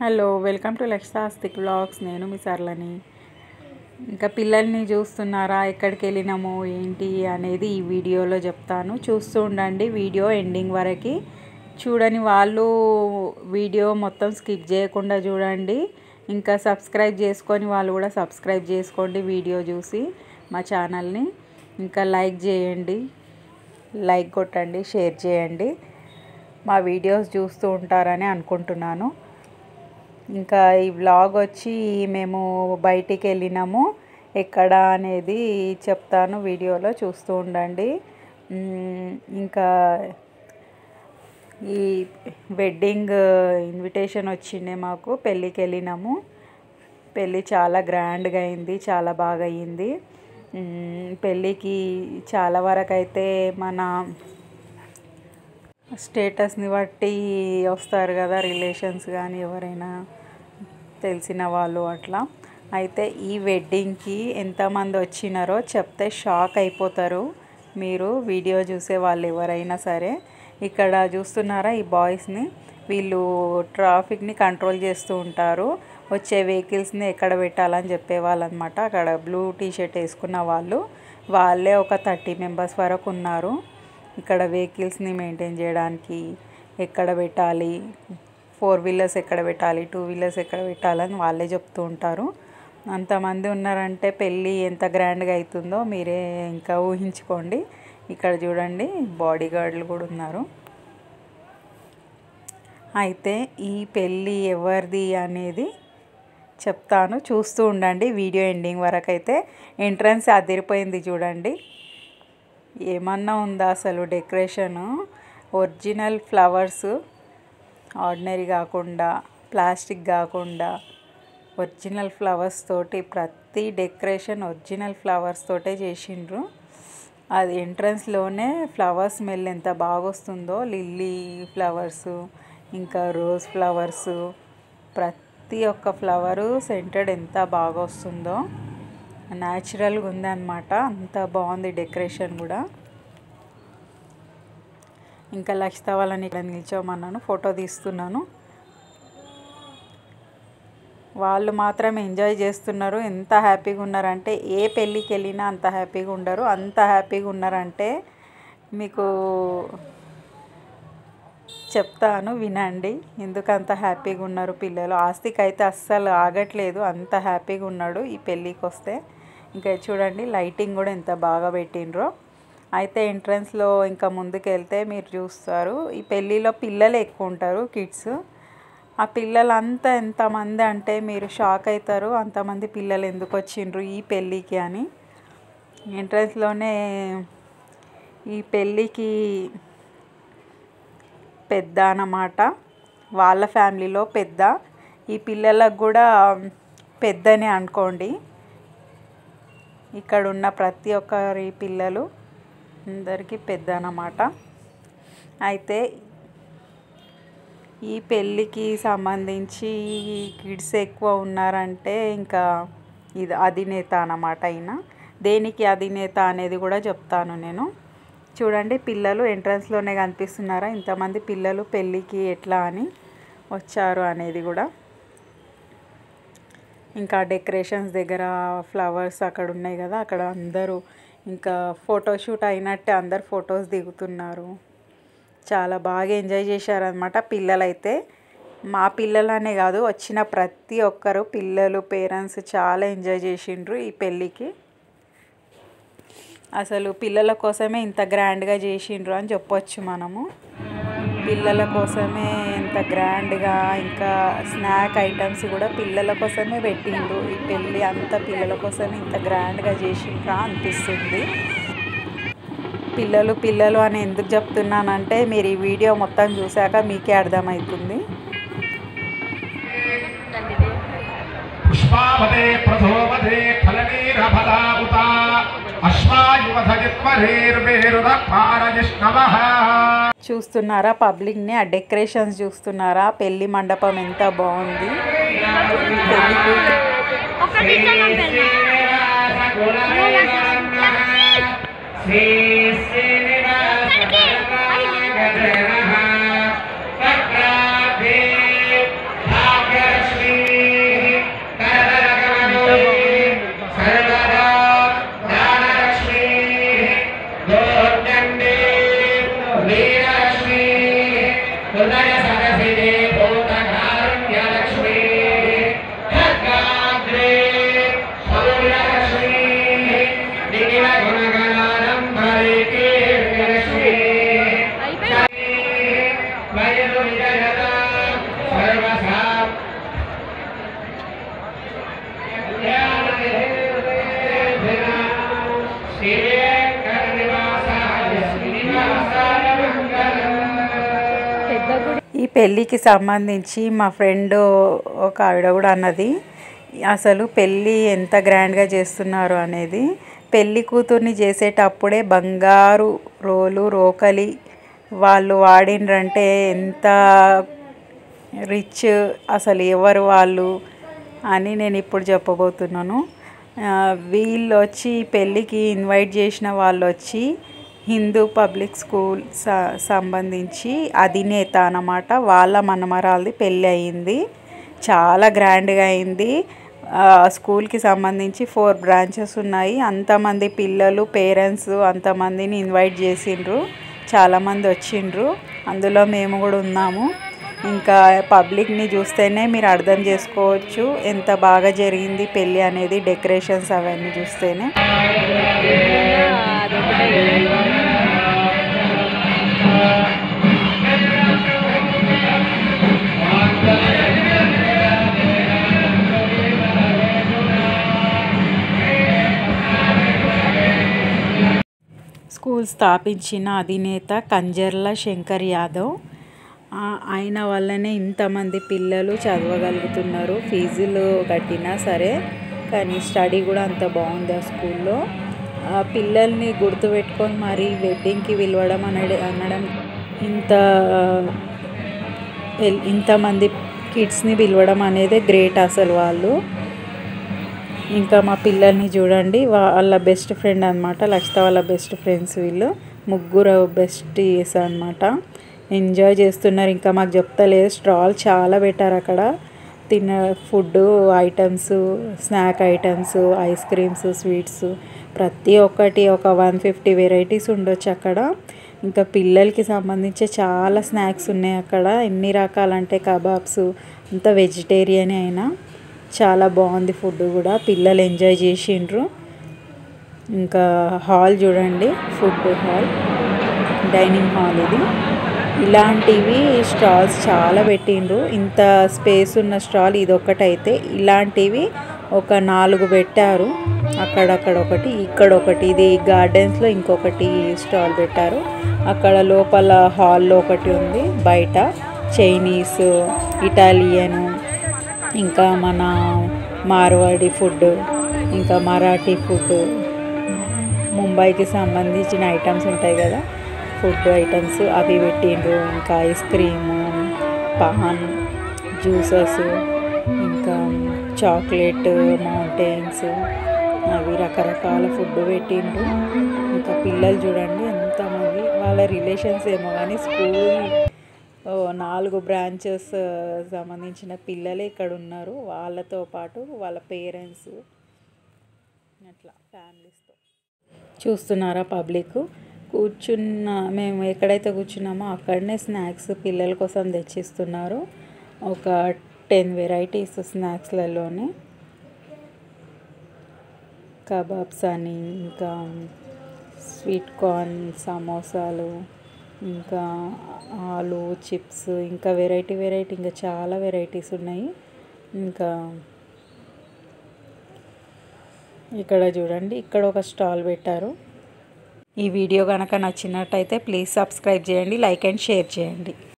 Hello welcome to లక్షాస్తిక్ vlogs. నేను మీ సర్లని. ఇంకా పిల్లల్ని చూస్తున్నారా, ఎక్కడికి వెళ్ళినాము ఏంటి అనేది ఈ వీడియోలో చెప్తాను. చూస్తూ ఉండండి వీడియో ఎండింగ్ వరకు. చూడని వాళ్ళు వీడియో మొత్తం స్కిప్ చేయకుండా చూడండి. ఇంకా సబ్స్క్రైబ్ చేసుకొని వాళ్ళు కూడా సబ్స్క్రైబ్ చేసుకోండి వీడియో చూసి మా ఛానల్ని. ఇంకా లైక్ చేయండి, లైక్ కొట్టండి, షేర్ చేయండి. మా వీడియోస్ చూస్తూ ఉంటారని అనుకుంటున్నాను. ఇంకా ఈ వ్లాగ్ వచ్చి మేము బయటికి వెళ్ళినాము ఎక్కడ అనేది చెప్తాను, వీడియోలో చూస్తూ ఉండండి. ఇంకా ఈ వెడ్డింగ్ ఇన్విటేషన్ వచ్చిండే మాకు, పెళ్ళికి వెళ్ళినాము. పెళ్ళి చాలా గ్రాండ్గా అయింది, చాలా బాగా అయ్యింది. పెళ్ళికి చాలా వరకు అయితే మన స్టేటస్ని బట్టి వస్తారు కదా, రిలేషన్స్ కానీ ఎవరైనా తెలిసిన వాళ్ళు అట్లా. అయితే ఈ వెడ్డింగ్కి ఎంతమంది వచ్చినారో చెప్తే షాక్ అయిపోతారు మీరు, వీడియో చూసే వాళ్ళు ఎవరైనా సరే. ఇక్కడ చూస్తున్నారా ఈ బాయ్స్ని, వీళ్ళు ట్రాఫిక్ని కంట్రోల్ చేస్తూ ఉంటారు. వచ్చే వెహికల్స్ని ఎక్కడ పెట్టాలని చెప్పేవాళ్ళు అనమాట. అక్కడ బ్లూ టీషర్ట్ వేసుకున్న వాళ్ళే ఒక 30 మెంబర్స్ వరకు ఉన్నారు. ఇక్కడ వెహికల్స్ని మెయింటైన్ చేయడానికి ఎక్కడ పెట్టాలి, 4 వీలర్స్ ఎక్కడ పెట్టాలి, 2 వీలర్స్ ఎక్కడ పెట్టాలని వాళ్ళే చెప్తూ ఉంటారు. అంతమంది ఉన్నారంటే పెళ్ళి ఎంత గ్రాండ్గా అవుతుందో మీరే ఇంకా ఊహించుకోండి. ఇక్కడ చూడండి బాడీ గార్డులు కూడా ఉన్నారు. అయితే ఈ పెళ్ళి ఎవరిది అనేది చెప్తాను, చూస్తూ ఉండండి వీడియో ఎండింగ్ వరకు. అయితే ఎంట్రన్స్ అదిరిపోయింది చూడండి, ఏమన్నా ఉందా అసలు డెకరేషను. ఒరిజినల్ ఫ్లవర్స్, ఆర్డినరీ కాకుండా, ప్లాస్టిక్ కాకుండా ఒరిజినల్ ఫ్లవర్స్ తోటి ప్రతి డెకరేషన్ ఒరిజినల్ ఫ్లవర్స్ తోటే చేసిండ్రు. అది ఎంట్రన్స్లోనే ఫ్లవర్స్ స్మెల్ ఎంత బాగా వస్తుందో, లిల్లీ ఫ్లవర్స్, ఇంకా రోజ్ ఫ్లవర్స్, ప్రతి ఒక్క ఫ్లవరు సెంటెడ్ ఎంత బాగా వస్తుందో, న్యాచురల్గా ఉందన్నమాట. అంత బాగుంది డెకరేషన్ కూడా. ఇంకా లక్షిత వాళ్ళని ఇక్కడ నిల్చోమన్నాను, ఫోటో తీస్తున్నాను. వాళ్ళు మాత్రం ఎంజాయ్ చేస్తున్నారు. ఎంత హ్యాపీగా ఉన్నారంటే, ఏ పెళ్ళికి వెళ్ళినా అంత హ్యాపీగా ఉండరు. అంత హ్యాపీగా ఉన్నారంటే మీకు చెప్తాను వినండి, ఎందుకంత హ్యాపీగా ఉన్నారు పిల్లలు. ఆస్తికి అయితే అస్సలు ఆగట్లేదు, అంత హ్యాపీగా ఉన్నాడు ఈ పెళ్ళికి వస్తే. ఇంకా చూడండి లైటింగ్ కూడా ఎంత బాగా పెట్టిండ్రో. అయితే ఎంట్రన్స్లో ఇంకా ముందుకు వెళ్తే మీరు చూస్తారు, ఈ పెళ్ళిలో పిల్లలు ఎక్కువ ఉంటారు, కిడ్స్. ఆ పిల్లలంతా ఎంతమంది అంటే మీరు షాక్ అవుతారు, అంతమంది పిల్లలు ఎందుకు వచ్చిండ్రు ఈ పెళ్ళికి అని. ఎంట్రన్స్లోనే ఈ పెళ్ళికి పెద్ద అన్నమాట, వాళ్ళ ఫ్యామిలీలో పెద్ద. ఈ పిల్లలకు కూడా పెద్దనే అనుకోండి. ఇక్కడ ఉన్న ప్రతి ఒక్కరి పిల్లలు అందరికీ పెద్ద అన్నమాట. అయితే ఈ పెళ్ళికి సంబంధించి కిడ్స్ ఎక్కువ ఉన్నారంటే ఇంకా ఇది అధినేత అన్నమాట. అయినా దేనికి అధినేత అనేది కూడా చెప్తాను నేను. చూడండి పిల్లలు ఎంట్రన్స్లోనే కనిపిస్తున్నారా, ఇంతమంది పిల్లలు పెళ్ళికి ఎట్లా అని వచ్చారు అనేది కూడా. ఇంకా డెకరేషన్స్ దగ్గర ఫ్లవర్స్ అక్కడ ఉన్నాయి కదా, అక్కడ అందరూ ఇంకా ఫోటోషూట్ అయినట్టే అందరు ఫొటోస్ దిగుతున్నారు. చాలా బాగా ఎంజాయ్ చేశారనమాట పిల్లలైతే. మా పిల్లలనే కాదు, వచ్చిన ప్రతి ఒక్కరు పిల్లలు, పేరెంట్స్ చాలా ఎంజాయ్ చేసిండ్రు ఈ పెళ్ళికి. అసలు పిల్లల కోసమే ఇంత గ్రాండ్గా చేసిండ్రు అని చెప్పొచ్చు మనము. పిల్లల కోసమే ఎంత గ్రాండ్గా, ఇంకా స్నాక్ ఐటమ్స్ కూడా పిల్లల కోసమే పెట్టిండ్రు. ఈ పెళ్ళి అంతా పిల్లల కోసమే ఇంత గ్రాండ్గా చేసిండ్రా అనిపిస్తుంది. పిల్లలు పిల్లలు అని ఎందుకు చెప్తున్నానంటే మీరు ఈ వీడియో మొత్తం చూశాక మీకే అర్థమవుతుంది. చూస్తున్నారా పబ్లిక్ని, ఆ డెకరేషన్స్ చూస్తున్నారా, పెళ్లి మండపం ఎంత బాగుంది. పెళ్ళికి సంబంధించి మా ఫ్రెండ్ ఒక ఆవిడ కూడా అన్నది, అసలు పెళ్ళి ఎంత గ్రాండ్గా చేస్తున్నారు అనేది. పెళ్ళి కూతుర్ని చేసేటప్పుడే బంగారు రోకలి వాళ్ళు వాడినరంటే ఎంత రిచ్, అసలు ఎవరు వాళ్ళు అని నేను ఇప్పుడు చెప్పబోతున్నాను. వీళ్ళు వచ్చి పెళ్ళికి ఇన్వైట్ చేసిన వాళ్ళు వచ్చి హిందూ పబ్లిక్ స్కూల్ సంబంధించి అధినేత అన్నమాట. వాళ్ళ మనమరాలది పెళ్ళి అయింది, చాలా గ్రాండ్గా అయింది. స్కూల్కి సంబంధించి 4 బ్రాంచెస్ ఉన్నాయి. అంతమంది పిల్లలు, పేరెంట్స్ అంతమందిని ఇన్వైట్ చేసిండ్రు, చాలామంది వచ్చిండ్రు. అందులో మేము కూడా ఉన్నాము. ఇంకా పబ్లిక్ని చూస్తేనే మీరు అర్థం చేసుకోవచ్చు ఎంత బాగా జరిగింది పెళ్ళి అనేది, డెకరేషన్స్ అవన్నీ చూస్తేనే. స్కూల్ స్థాపించిన అధినేత కంజర్ల శంకర్ యాదవ్. ఆయన వల్లనే ఇంతమంది పిల్లలు చదవగలుగుతున్నారు. ఫీజులు కట్టినా సరే కానీ స్టడీ కూడా అంత బాగుంది ఆ స్కూల్లో. పిల్లల్ని గుర్తుపెట్టుకొని మరి వెడ్డింగ్కి పిలవడం అనడం, ఇంతమంది కిడ్స్ని పిలవడం అనేది గ్రేట్ అసలు వాళ్ళు. ఇంకా మా పిల్లల్ని చూడండి, వాళ్ళ బెస్ట్ ఫ్రెండ్ అనమాట, లక్షిత వాళ్ళ బెస్ట్ ఫ్రెండ్స్ వీళ్ళు ముగ్గురు బెస్టీస్ అనమాట. ఎంజాయ్ చేస్తున్నారు. ఇంకా మాకు చెప్తలేదు, స్టాల్ చాలా పెట్టారు అక్కడ. Food items, snack items, ice creams, sweets ప్రతి ఒక్కటి ఒక 150 వెరైటీస్ ఉండొచ్చు అక్కడ. ఇంకా పిల్లలకి సంబంధించి చాలా స్నాక్స్ ఉన్నాయి అక్కడ. ఎన్ని రకాలంటే కబాబ్స్, అంతా వెజిటేరియన్ అయినా చాలా బాగుంది ఫుడ్ కూడా. పిల్లలు ఎంజాయ్ చేసిండ్రు. ఇంకా హాల్ చూడండి, ఫుడ్ హాల్, డైనింగ్ హాల్ ఇది. ఇలాంటివి స్టాల్స్ చాలా పెట్టిండ్రు. ఇంత స్పేస్ ఉన్న స్టాల్ ఇదొక్కటైతే, ఇలాంటివి ఒక 4 పెట్టారు. అక్కడక్కడ ఒకటి, ఇక్కడ ఒకటి, ఇది గార్డెన్స్లో ఇంకొకటి స్టాల్ పెట్టారు. అక్కడ లోపల హాల్లో ఒకటి ఉంది. బయట చైనీస్, ఇటాలియన్, ఇంకా మన మార్వాడి ఫుడ్, ఇంకా మరాఠీ ఫుడ్, ముంబైకి సంబంధించిన ఐటమ్స్ ఉంటాయి కదా, ఫుడ్ ఐటమ్స్ అవి పెట్టిండ్రు. ఇంకా ఐస్ క్రీము, పాన్, జ్యూసెస్, ఇంకా చాక్లెట్ మౌంటైన్స్, అవి రకరకాల ఫుడ్ పెట్టిండ్రు. ఇంకా పిల్లలు చూడండి ఎంతమంది, వాళ్ళ రిలేషన్స్ ఏమో కానీ స్కూల్ 4 బ్రాంచెస్ సంబంధించిన పిల్లలే ఇక్కడ ఉన్నారు. వాళ్ళతో పాటు వాళ్ళ పేరెంట్స్, అట్లా ఫ్యామిలీస్తో. చూస్తున్నారా పబ్లిక్ మేము ఎక్కడైతే కూర్చున్నామో అక్కడనే స్నాక్స్ పిల్లల కోసం తెచ్చిస్తున్నారు. ఒక 10 వెరైటీస్ స్నాక్స్లలోనే, కబాబ్స్ అని, ఇంకా స్వీట్ కార్న్ సమోసాలు, ఇంకా ఆలు చిప్స్, ఇంకా వెరైటీ ఇంకా చాలా వెరైటీస్ ఉన్నాయి. ఇంకా ఇక్కడ చూడండి, ఇక్కడ ఒక స్టాల్ పెట్టారు. ఈ వీడియో కనుక నచ్చినట్టయితే ప్లీజ్ సబ్స్క్రైబ్ చేయండి, లైక్ అండ్ షేర్ చేయండి.